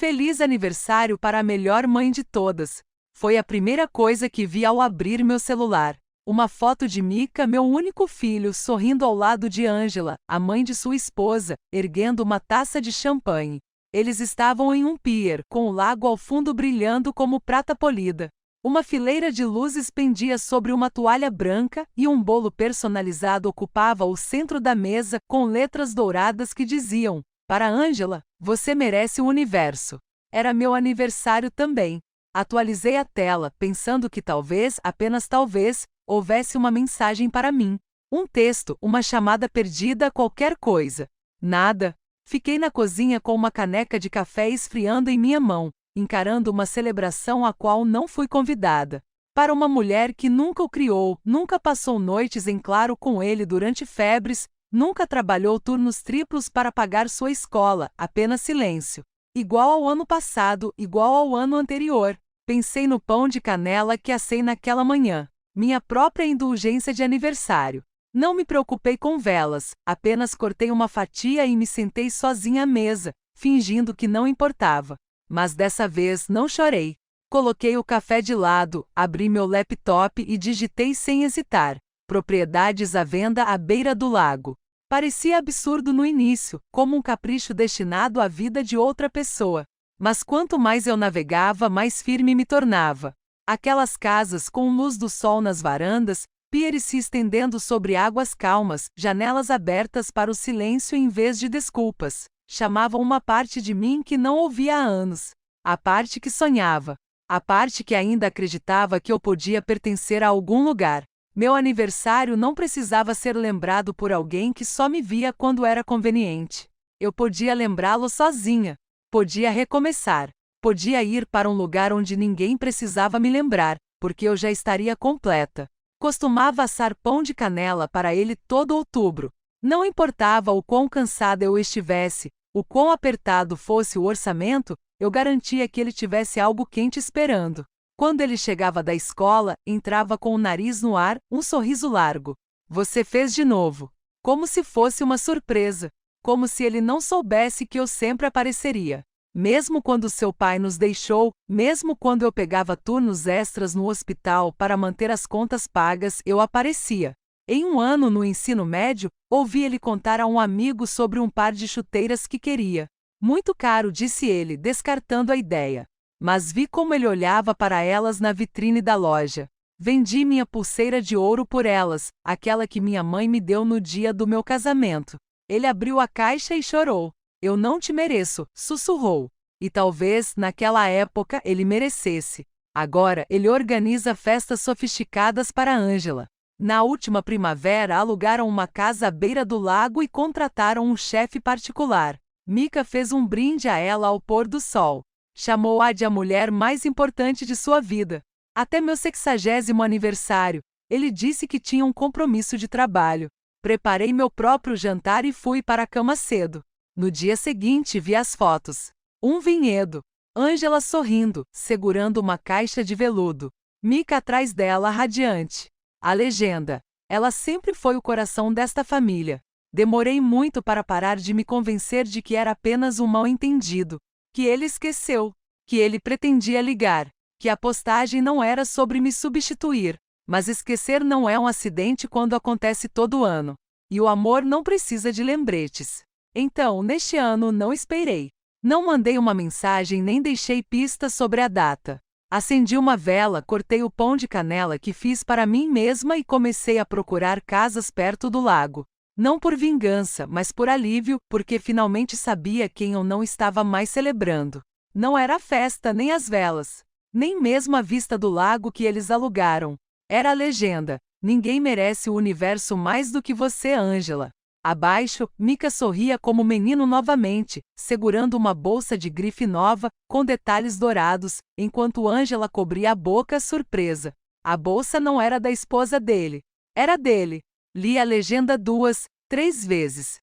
Feliz aniversário para a melhor mãe de todas. Foi a primeira coisa que vi ao abrir meu celular. Uma foto de Mika, meu único filho, sorrindo ao lado de Angela, a mãe de sua esposa, erguendo uma taça de champanhe. Eles estavam em um pier, com o lago ao fundo brilhando como prata polida. Uma fileira de luzes pendia sobre uma toalha branca e um bolo personalizado ocupava o centro da mesa com letras douradas que diziam: "Para Angela, você merece o universo." Era meu aniversário também. Atualizei a tela, pensando que talvez, apenas talvez, houvesse uma mensagem para mim. Um texto, uma chamada perdida, qualquer coisa. Nada. Fiquei na cozinha com uma caneca de café esfriando em minha mão, encarando uma celebração a qual não fui convidada. Para uma mulher que nunca o criou, nunca passou noites em claro com ele durante febres, nunca trabalhou turnos triplos para pagar sua escola, apenas silêncio. Igual ao ano passado, igual ao ano anterior. Pensei no pão de canela que assei naquela manhã. Minha própria indulgência de aniversário. Não me preocupei com velas, apenas cortei uma fatia e me sentei sozinha à mesa, fingindo que não importava. Mas dessa vez não chorei. Coloquei o café de lado, abri meu laptop e digitei sem hesitar: propriedades à venda à beira do lago. Parecia absurdo no início, como um capricho destinado à vida de outra pessoa. Mas quanto mais eu navegava, mais firme me tornava. Aquelas casas com luz do sol nas varandas, pieres se estendendo sobre águas calmas, janelas abertas para o silêncio em vez de desculpas, chamavam uma parte de mim que não ouvia há anos. A parte que sonhava. A parte que ainda acreditava que eu podia pertencer a algum lugar. Meu aniversário não precisava ser lembrado por alguém que só me via quando era conveniente. Eu podia lembrá-lo sozinha. Podia recomeçar. Podia ir para um lugar onde ninguém precisava me lembrar, porque eu já estaria completa. Costumava assar pão de canela para ele todo outubro. Não importava o quão cansada eu estivesse, o quão apertado fosse o orçamento, eu garantia que ele tivesse algo quente esperando. Quando ele chegava da escola, entrava com o nariz no ar, um sorriso largo. "Você fez de novo." Como se fosse uma surpresa. Como se ele não soubesse que eu sempre apareceria. Mesmo quando seu pai nos deixou, mesmo quando eu pegava turnos extras no hospital para manter as contas pagas, eu aparecia. Em um ano no ensino médio, ouvi ele contar a um amigo sobre um par de chuteiras que queria. "Muito caro", disse ele, descartando a ideia. Mas vi como ele olhava para elas na vitrine da loja. Vendi minha pulseira de ouro por elas, aquela que minha mãe me deu no dia do meu casamento. Ele abriu a caixa e chorou. "Eu não te mereço", sussurrou. E talvez, naquela época, ele merecesse. Agora, ele organiza festas sofisticadas para Angela. Na última primavera, alugaram uma casa à beira do lago e contrataram um chefe particular. Mika fez um brinde a ela ao pôr do sol. Chamou-a de a mulher mais importante de sua vida. Até meu 60º aniversário, ele disse que tinha um compromisso de trabalho. Preparei meu próprio jantar e fui para a cama cedo. No dia seguinte vi as fotos. Um vinhedo. Angela sorrindo, segurando uma caixa de veludo. Mika atrás dela, radiante. A legenda: "Ela sempre foi o coração desta família." Demorei muito para parar de me convencer de que era apenas um mal-entendido. Que ele esqueceu. Que ele pretendia ligar. Que a postagem não era sobre me substituir. Mas esquecer não é um acidente quando acontece todo ano. E o amor não precisa de lembretes. Então, neste ano, não esperei. Não mandei uma mensagem nem deixei pistas sobre a data. Acendi uma vela, cortei o pão de canela que fiz para mim mesma e comecei a procurar casas perto do lago. Não por vingança, mas por alívio, porque finalmente sabia quem eu não estava mais celebrando. Não era a festa, nem as velas. Nem mesmo a vista do lago que eles alugaram. Era a legenda: "Ninguém merece o universo mais do que você, Angela." Abaixo, Mika sorria como menino novamente, segurando uma bolsa de grife nova, com detalhes dourados, enquanto Angela cobria a boca, surpresa. A bolsa não era da esposa dele. Era dele. Li a legenda 2, 3 vezes.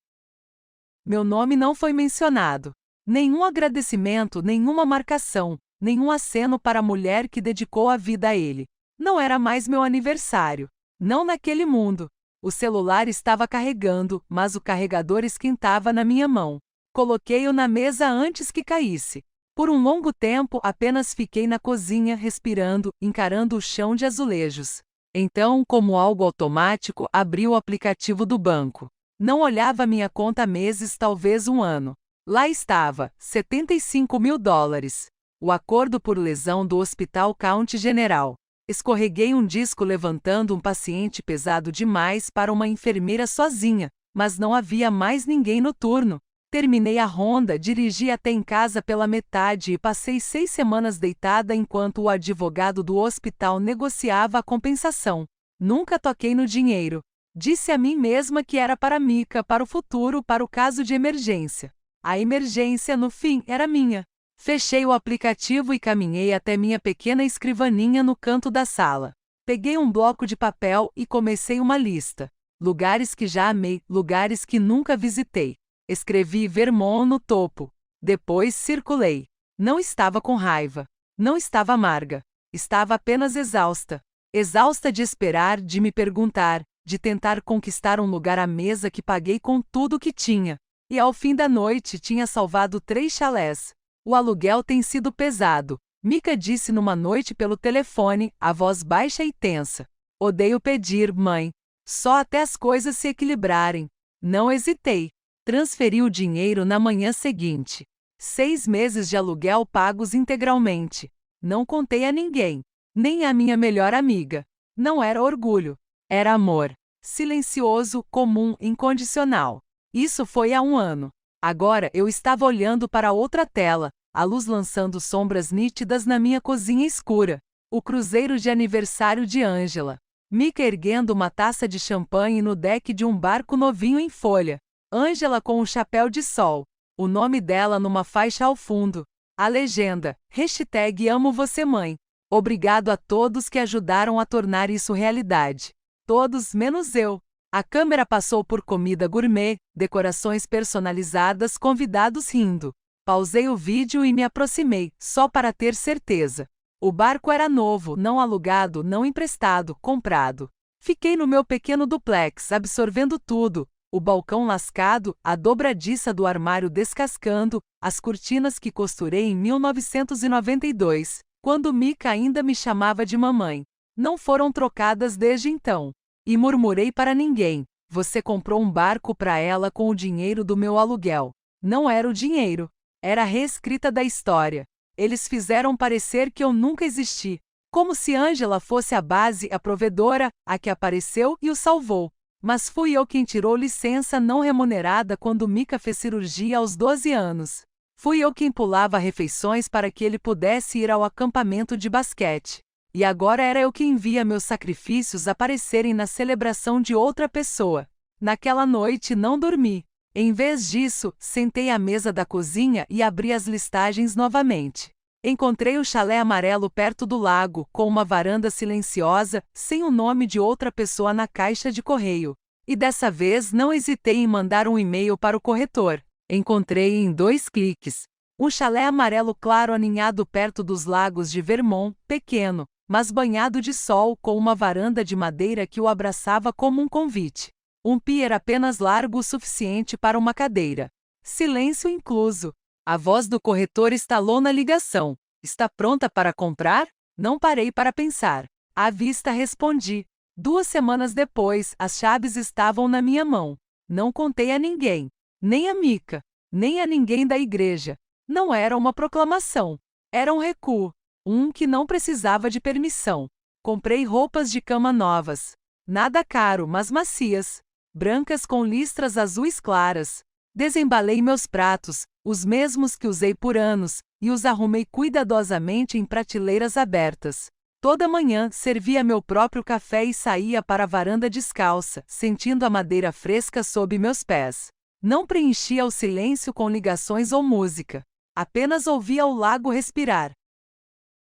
Meu nome não foi mencionado. Nenhum agradecimento, nenhuma marcação, nenhum aceno para a mulher que dedicou a vida a ele. Não era mais meu aniversário. Não naquele mundo. O celular estava carregando, mas o carregador esquentava na minha mão. Coloquei-o na mesa antes que caísse. Por um longo tempo apenas fiquei na cozinha respirando, encarando o chão de azulejos. Então, como algo automático, abri o aplicativo do banco. Não olhava minha conta há meses, talvez um ano. Lá estava, $75 mil. O acordo por lesão do Hospital County General. Escorreguei um disco levantando um paciente pesado demais para uma enfermeira sozinha, mas não havia mais ninguém no turno. Terminei a ronda, dirigi até em casa pela metade e passei 6 semanas deitada enquanto o advogado do hospital negociava a compensação. Nunca toquei no dinheiro. Disse a mim mesma que era para Mika, para o futuro, para o caso de emergência. A emergência, no fim, era minha. Fechei o aplicativo e caminhei até minha pequena escrivaninha no canto da sala. Peguei um bloco de papel e comecei uma lista. Lugares que já amei, lugares que nunca visitei. Escrevi Vermont no topo. Depois circulei. Não estava com raiva. Não estava amarga. Estava apenas exausta. Exausta de esperar, de me perguntar, de tentar conquistar um lugar à mesa que paguei com tudo o que tinha. E ao fim da noite tinha salvado 3 chalés. O aluguel tem sido pesado, Mika disse numa noite pelo telefone, a voz baixa e tensa. Odeio pedir, mãe. Só até as coisas se equilibrarem. Não hesitei. Transferi o dinheiro na manhã seguinte. 6 meses de aluguel pagos integralmente. Não contei a ninguém, nem a minha melhor amiga. Não era orgulho. Era amor. Silencioso, comum, incondicional. Isso foi há 1 ano. Agora eu estava olhando para outra tela, a luz lançando sombras nítidas na minha cozinha escura. O cruzeiro de aniversário de Angela. Mika erguendo uma taça de champanhe no deck de um barco novinho em folha. Angela com um chapéu de sol. O nome dela numa faixa ao fundo. A legenda, #Amo você mãe. Obrigado a todos que ajudaram a tornar isso realidade. Todos menos eu. A câmera passou por comida gourmet, decorações personalizadas, convidados rindo. Pausei o vídeo e me aproximei, só para ter certeza. O barco era novo, não alugado, não emprestado, comprado. Fiquei no meu pequeno duplex, absorvendo tudo. O balcão lascado, a dobradiça do armário descascando, as cortinas que costurei em 1992, quando Mika ainda me chamava de mamãe. Não foram trocadas desde então. E murmurei para ninguém. Você comprou um barco para ela com o dinheiro do meu aluguel. Não era o dinheiro. Era a reescrita da história. Eles fizeram parecer que eu nunca existi. Como se Angela fosse a base, a provedora, a que apareceu e o salvou. Mas fui eu quem tirou licença não remunerada quando Mika fez cirurgia aos 12 anos. Fui eu quem pulava refeições para que ele pudesse ir ao acampamento de basquete. E agora era eu quem via meus sacrifícios aparecerem na celebração de outra pessoa. Naquela noite não dormi. Em vez disso, sentei à mesa da cozinha e abri as listagens novamente. Encontrei o chalé amarelo perto do lago, com uma varanda silenciosa, sem o nome de outra pessoa na caixa de correio. E dessa vez não hesitei em mandar um e-mail para o corretor. Encontrei em 2 cliques. Um chalé amarelo claro aninhado perto dos lagos de Vermont, pequeno, mas banhado de sol, com uma varanda de madeira que o abraçava como um convite. Um pier apenas largo o suficiente para uma cadeira. Silêncio incluso. A voz do corretor estalou na ligação. Está pronta para comprar? Não parei para pensar. À vista respondi. 2 semanas depois, as chaves estavam na minha mão. Não contei a ninguém. Nem a Mika. Nem a ninguém da igreja. Não era uma proclamação. Era um recuo. Um que não precisava de permissão. Comprei roupas de cama novas. Nada caro, mas macias. Brancas com listras azuis claras. Desembalei meus pratos, os mesmos que usei por anos, e os arrumei cuidadosamente em prateleiras abertas. Toda manhã servia meu próprio café e saía para a varanda descalça, sentindo a madeira fresca sob meus pés. Não preenchia o silêncio com ligações ou música. Apenas ouvia o lago respirar.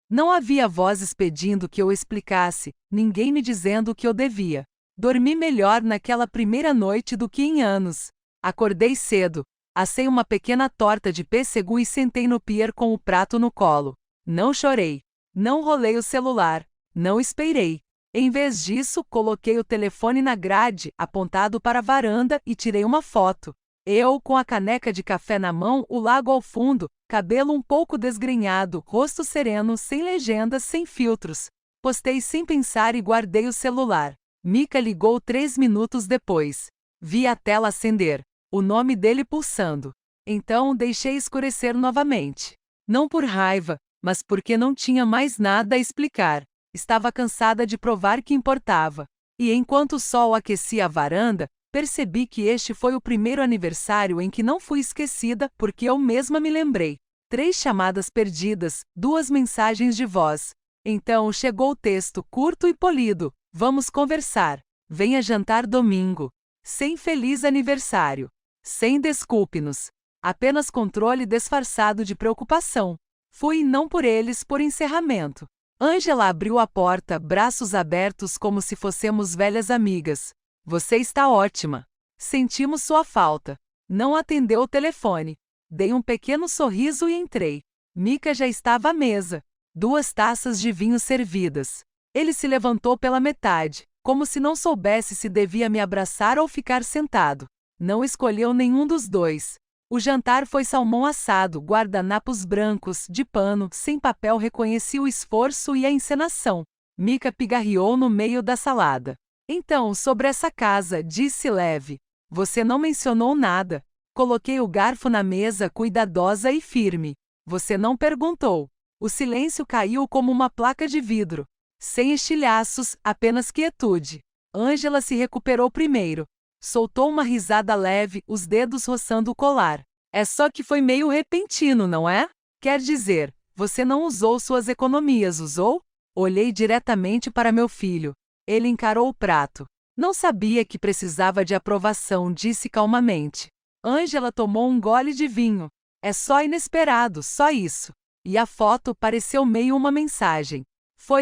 Não havia vozes pedindo que eu explicasse, ninguém me dizendo o que eu devia. Dormi melhor naquela primeira noite do que em anos. Acordei cedo, assei uma pequena torta de pêssego e sentei no pier com o prato no colo. Não chorei. Não rolei o celular. Não esperei. Em vez disso, coloquei o telefone na grade, apontado para a varanda, e tirei uma foto. Eu, com a caneca de café na mão, o lago ao fundo, cabelo um pouco desgrenhado, rosto sereno, sem legendas, sem filtros. Postei sem pensar e guardei o celular. Mika ligou 3 minutos depois. Vi a tela acender. O nome dele pulsando. Então deixei escurecer novamente. Não por raiva, mas porque não tinha mais nada a explicar. Estava cansada de provar que importava. E enquanto o sol aquecia a varanda, percebi que este foi o primeiro aniversário em que não fui esquecida porque eu mesma me lembrei. 3 chamadas perdidas, 2 mensagens de voz. Então chegou o texto curto e polido. Vamos conversar. Venha jantar domingo. Sem feliz aniversário. Sem desculpe-nos. Apenas controle disfarçado de preocupação. Fui não por eles por encerramento. Ângela abriu a porta, braços abertos como se fossemos velhas amigas. Você está ótima. Sentimos sua falta. Não atendeu o telefone. Dei um pequeno sorriso e entrei. Mika já estava à mesa. 2 taças de vinho servidas. Ele se levantou pela metade, como se não soubesse se devia me abraçar ou ficar sentado. Não escolheu nenhum dos dois. O jantar foi salmão assado, guardanapos brancos, de pano, sem papel. Reconheci o esforço e a encenação. Mika pigarreou no meio da salada. Então, sobre essa casa, disse leve. Você não mencionou nada. Coloquei o garfo na mesa, cuidadosa e firme. Você não perguntou. O silêncio caiu como uma placa de vidro. Sem estilhaços, apenas quietude. Ângela se recuperou primeiro. Soltou uma risada leve, os dedos roçando o colar. É só que foi meio repentino, não é? Quer dizer, você não usou suas economias, usou? Olhei diretamente para meu filho. Ele encarou o prato. Não sabia que precisava de aprovação, disse calmamente. Ângela tomou um gole de vinho. É só inesperado, só isso. E a foto pareceu meio uma mensagem.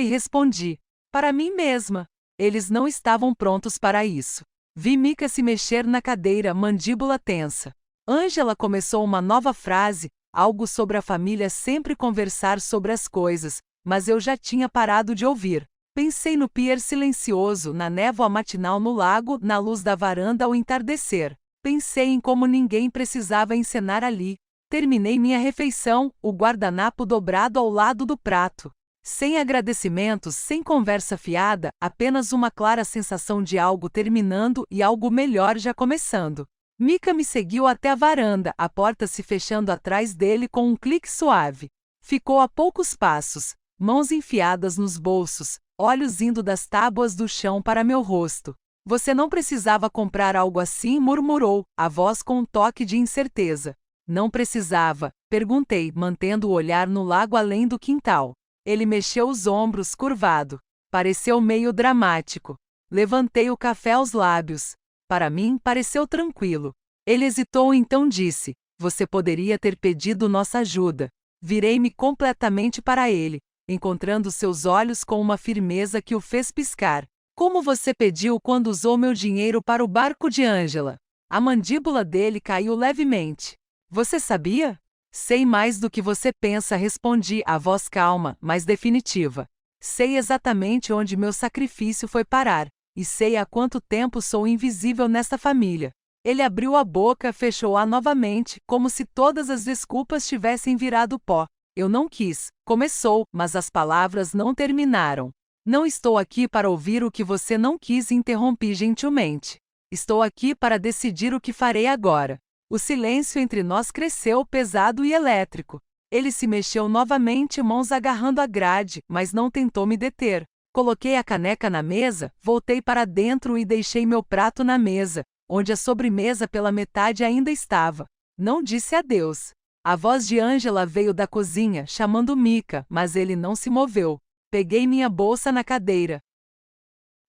Respondi. Para mim mesma. Eles não estavam prontos para isso. Vi Mika se mexer na cadeira, mandíbula tensa. Ângela começou uma nova frase, algo sobre a família sempre conversar sobre as coisas, mas eu já tinha parado de ouvir. Pensei no pier silencioso, na névoa matinal no lago, na luz da varanda ao entardecer. Pensei em como ninguém precisava encenar ali. Terminei minha refeição, o guardanapo dobrado ao lado do prato. Sem agradecimentos, sem conversa fiada, apenas uma clara sensação de algo terminando e algo melhor já começando. Mika me seguiu até a varanda, a porta se fechando atrás dele com um clique suave. Ficou a poucos passos, mãos enfiadas nos bolsos, olhos indo das tábuas do chão para meu rosto. Você não precisava comprar algo assim, murmurou, a voz com um toque de incerteza. Não precisava, perguntei, mantendo o olhar no lago além do quintal. Ele mexeu os ombros, curvado. Pareceu meio dramático. Levantei o café aos lábios. Para mim, pareceu tranquilo. Ele hesitou, então disse: Você poderia ter pedido nossa ajuda. Virei-me completamente para ele, encontrando seus olhos com uma firmeza que o fez piscar. Como você pediu quando usou meu dinheiro para o barco de Ângela? A mandíbula dele caiu levemente. Você sabia? Sei mais do que você pensa, respondi, a voz calma, mas definitiva. Sei exatamente onde meu sacrifício foi parar, e sei há quanto tempo sou invisível nesta família. Ele abriu a boca, fechou-a novamente, como se todas as desculpas tivessem virado pó. Eu não quis, começou, mas as palavras não terminaram. Não estou aqui para ouvir o que você não quis, interrompi gentilmente. Estou aqui para decidir o que farei agora. O silêncio entre nós cresceu, pesado e elétrico. Ele se mexeu novamente, mãos agarrando a grade, mas não tentou me deter. Coloquei a caneca na mesa, voltei para dentro e deixei meu prato na mesa, onde a sobremesa pela metade ainda estava. Não disse adeus. A voz de Ângela veio da cozinha, chamando Mika, mas ele não se moveu. Peguei minha bolsa na cadeira.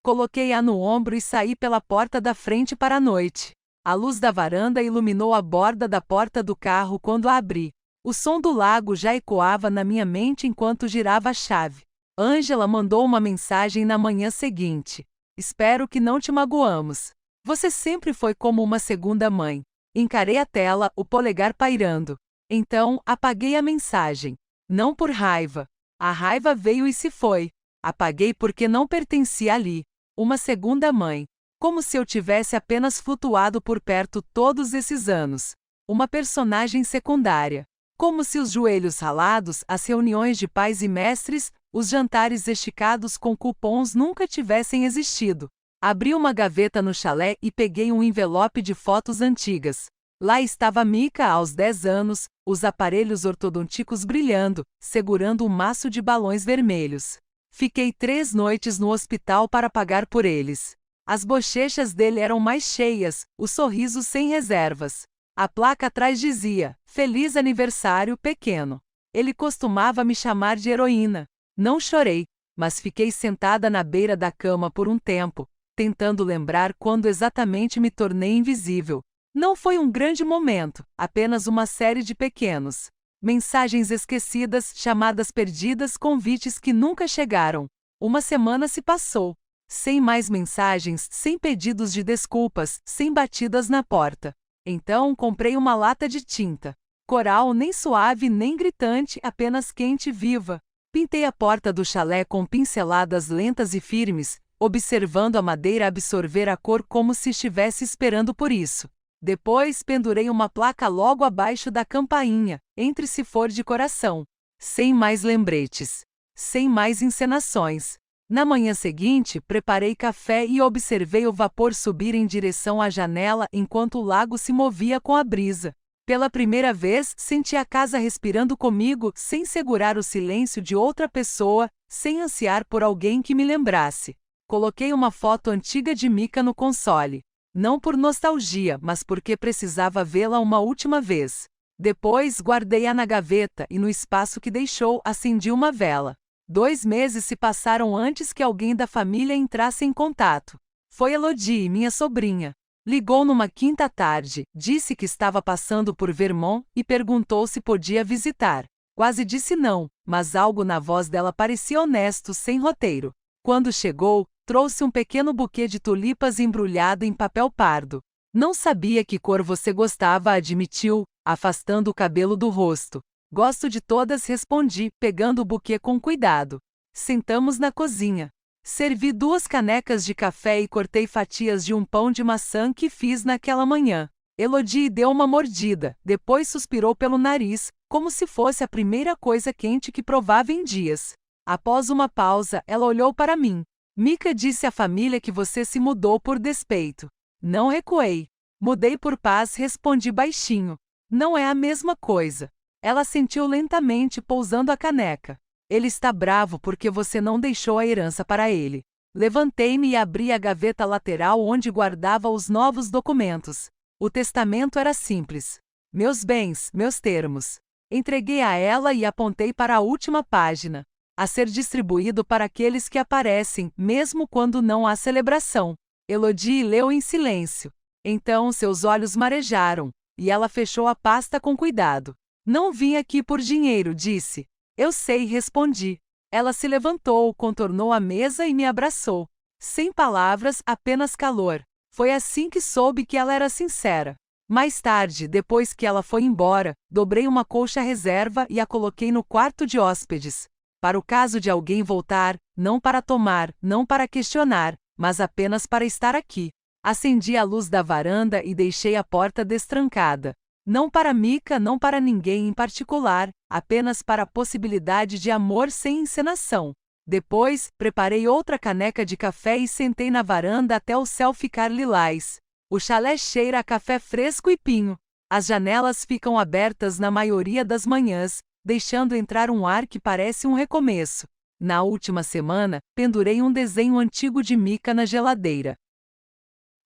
Coloquei-a no ombro e saí pela porta da frente para a noite. A luz da varanda iluminou a borda da porta do carro quando a abri. O som do lago já ecoava na minha mente enquanto girava a chave. Ângela mandou uma mensagem na manhã seguinte. Espero que não te magoamos. Você sempre foi como uma segunda mãe. Encarei a tela, o polegar pairando. Então, apaguei a mensagem. Não por raiva. A raiva veio e se foi. Apaguei porque não pertencia ali. Uma segunda mãe. Como se eu tivesse apenas flutuado por perto todos esses anos. Uma personagem secundária. Como se os joelhos ralados, as reuniões de pais e mestres, os jantares esticados com cupons nunca tivessem existido. Abri uma gaveta no chalé e peguei um envelope de fotos antigas. Lá estava Mika aos 10 anos, os aparelhos ortodônticos brilhando, segurando um maço de balões vermelhos. Fiquei 3 noites no hospital para pagar por eles. As bochechas dele eram mais cheias, o sorriso sem reservas. A placa atrás dizia: "Feliz aniversário, pequeno." Ele costumava me chamar de heroína. Não chorei, mas fiquei sentada na beira da cama por um tempo, tentando lembrar quando exatamente me tornei invisível. Não foi um grande momento, apenas uma série de pequenos mensagens esquecidas, chamadas perdidas, convites que nunca chegaram. Uma semana se passou. Sem mais mensagens, sem pedidos de desculpas, sem batidas na porta. Então comprei uma lata de tinta. Coral, nem suave nem gritante, apenas quente e viva. Pintei a porta do chalé com pinceladas lentas e firmes, observando a madeira absorver a cor como se estivesse esperando por isso. Depois pendurei uma placa logo abaixo da campainha, entre se for de coração. Sem mais lembretes. Sem mais encenações. Na manhã seguinte, preparei café e observei o vapor subir em direção à janela enquanto o lago se movia com a brisa. Pela primeira vez, senti a casa respirando comigo, sem segurar o silêncio de outra pessoa, sem ansiar por alguém que me lembrasse. Coloquei uma foto antiga de Mika no console. Não por nostalgia, mas porque precisava vê-la uma última vez. Depois, guardei-a na gaveta e no espaço que deixou, acendi uma vela. 2 meses se passaram antes que alguém da família entrasse em contato. Foi Elodie, minha sobrinha. Ligou numa quinta tarde, disse que estava passando por Vermont e perguntou se podia visitar. Quase disse não, mas algo na voz dela parecia honesto, sem roteiro. Quando chegou, trouxe um pequeno buquê de tulipas embrulhado em papel pardo. Não sabia que cor você gostava, admitiu, afastando o cabelo do rosto. Gosto de todas, respondi, pegando o buquê com cuidado. Sentamos na cozinha. Servi 2 canecas de café e cortei fatias de um pão de maçã que fiz naquela manhã. Elodie deu uma mordida, depois suspirou pelo nariz, como se fosse a primeira coisa quente que provava em dias. Após uma pausa, ela olhou para mim. Mika disse à família que você se mudou por despeito. Não recuei. Mudei por paz, respondi baixinho. Não é a mesma coisa. Ela sentiu lentamente, pousando a caneca. Ele está bravo porque você não deixou a herança para ele. Levantei-me e abri a gaveta lateral onde guardava os novos documentos. O testamento era simples. Meus bens, meus termos. Entreguei a ela e apontei para a última página. A ser distribuído para aqueles que aparecem, mesmo quando não há celebração. Elodie leu em silêncio. Então seus olhos marejaram, e ela fechou a pasta com cuidado. Não vim aqui por dinheiro, disse. Eu sei, respondi. Ela se levantou, contornou a mesa e me abraçou. Sem palavras, apenas calor. Foi assim que soube que ela era sincera. Mais tarde, depois que ela foi embora, dobrei uma colcha reserva e a coloquei no quarto de hóspedes. Para o caso de alguém voltar, não para tomar, não para questionar, mas apenas para estar aqui. Acendi a luz da varanda e deixei a porta destrancada. Não para Mika, não para ninguém em particular, apenas para a possibilidade de amor sem encenação. Depois, preparei outra caneca de café e sentei na varanda até o céu ficar lilás. O chalé cheira a café fresco e pinho. As janelas ficam abertas na maioria das manhãs, deixando entrar um ar que parece um recomeço. Na última semana, pendurei um desenho antigo de Mika na geladeira.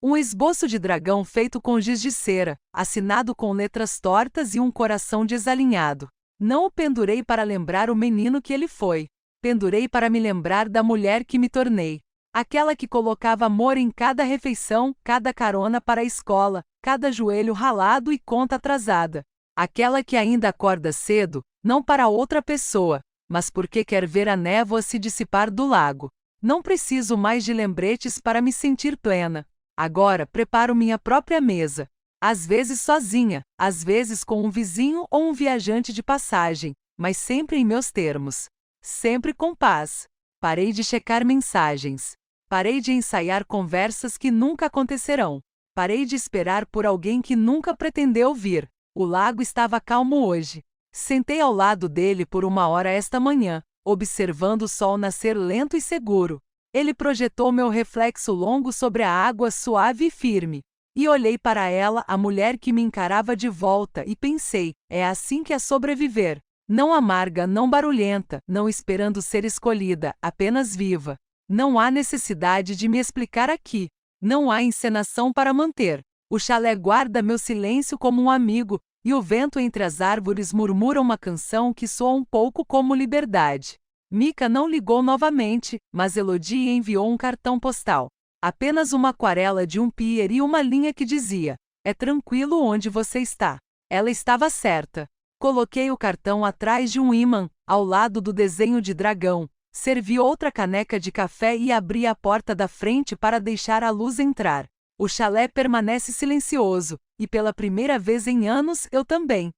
Um esboço de dragão feito com giz de cera, assinado com letras tortas e um coração desalinhado. Não o pendurei para lembrar o menino que ele foi. Pendurei para me lembrar da mulher que me tornei. Aquela que colocava amor em cada refeição, cada carona para a escola, cada joelho ralado e conta atrasada. Aquela que ainda acorda cedo, não para outra pessoa, mas porque quer ver a névoa se dissipar do lago. Não preciso mais de lembretes para me sentir plena. Agora preparo minha própria mesa. Às vezes sozinha, às vezes com um vizinho ou um viajante de passagem, mas sempre em meus termos. Sempre com paz. Parei de checar mensagens. Parei de ensaiar conversas que nunca acontecerão. Parei de esperar por alguém que nunca pretendeu vir. O lago estava calmo hoje. Sentei ao lado dele por 1 hora esta manhã, observando o sol nascer lento e seguro. Ele projetou meu reflexo longo sobre a água suave e firme. E olhei para ela, a mulher que me encarava de volta, e pensei, é assim que é sobreviver. Não amarga, não barulhenta, não esperando ser escolhida, apenas viva. Não há necessidade de me explicar aqui. Não há encenação para manter. O chalé guarda meu silêncio como um amigo, e o vento entre as árvores murmura uma canção que soa um pouco como liberdade. Mika não ligou novamente, mas Elodie enviou um cartão postal. Apenas uma aquarela de um pier e uma linha que dizia: "É tranquilo onde você está." Ela estava certa. Coloquei o cartão atrás de um ímã, ao lado do desenho de dragão. Servi outra caneca de café e abri a porta da frente para deixar a luz entrar. O chalé permanece silencioso, e pela primeira vez em anos eu também.